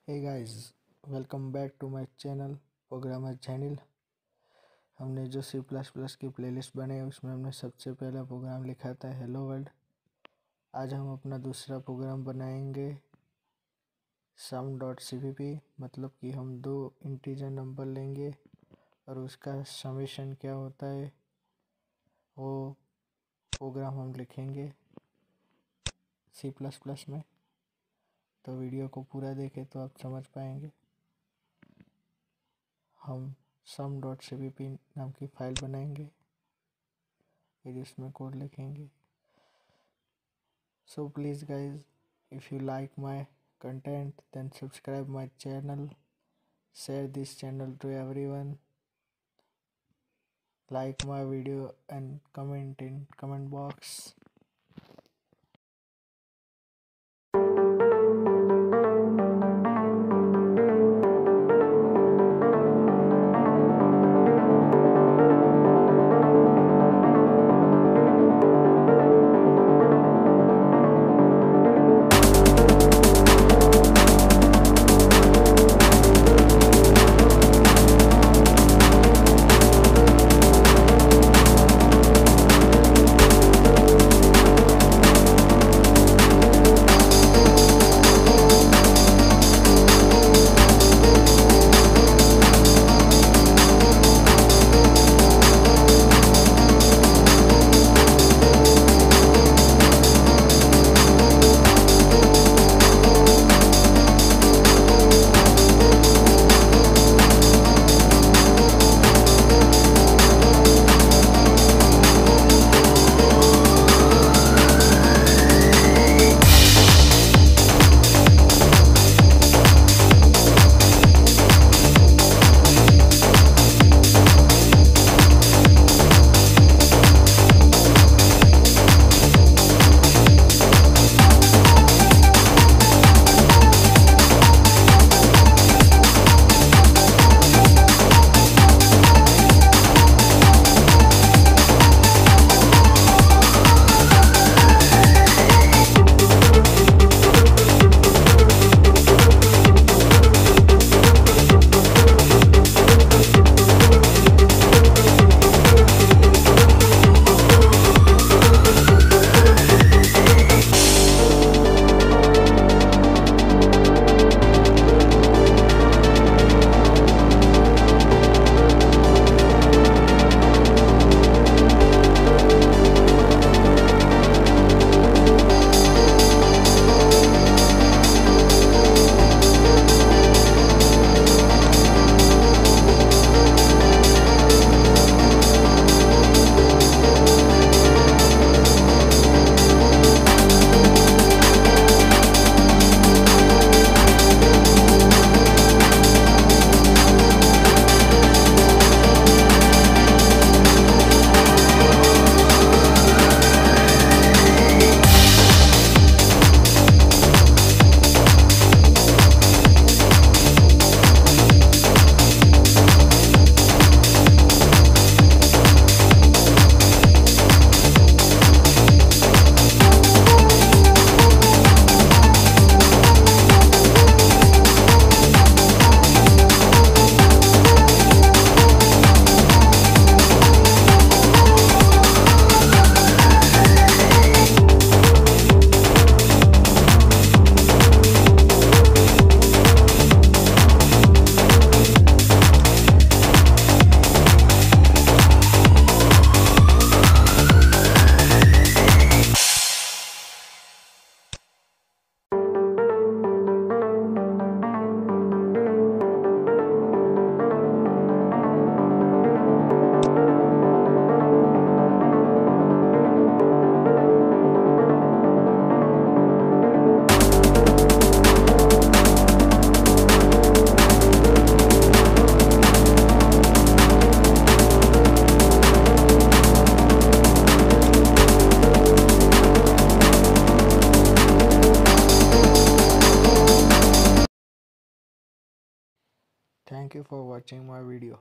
Hey guys, welcome back to my channel programmer Jenil. हमने जो C++ की प्लेलिस्ट बनाई उसमें हमने सबसे पहला प्रोग्राम लिखा था हेलो वर्ल्ड। आज हम अपना दूसरा प्रोग्राम बनाएंगे sum.cpp, मतलब कि हम दो इंटीजर नंबर लेंगे और उसका समेशन क्या होता है वो प्रोग्राम हम लिखेंगे C++ में। तो वीडियो को पूरा देखें तो आप समझ पाएंगे। हम sum.cpp नाम की फाइल बनाएंगे, फिर इसमें कोड लिखेंगे। So please guys, if you like my content then subscribe my channel, share this channel to everyone, like my video and comment in comment box. Thank you for watching my video.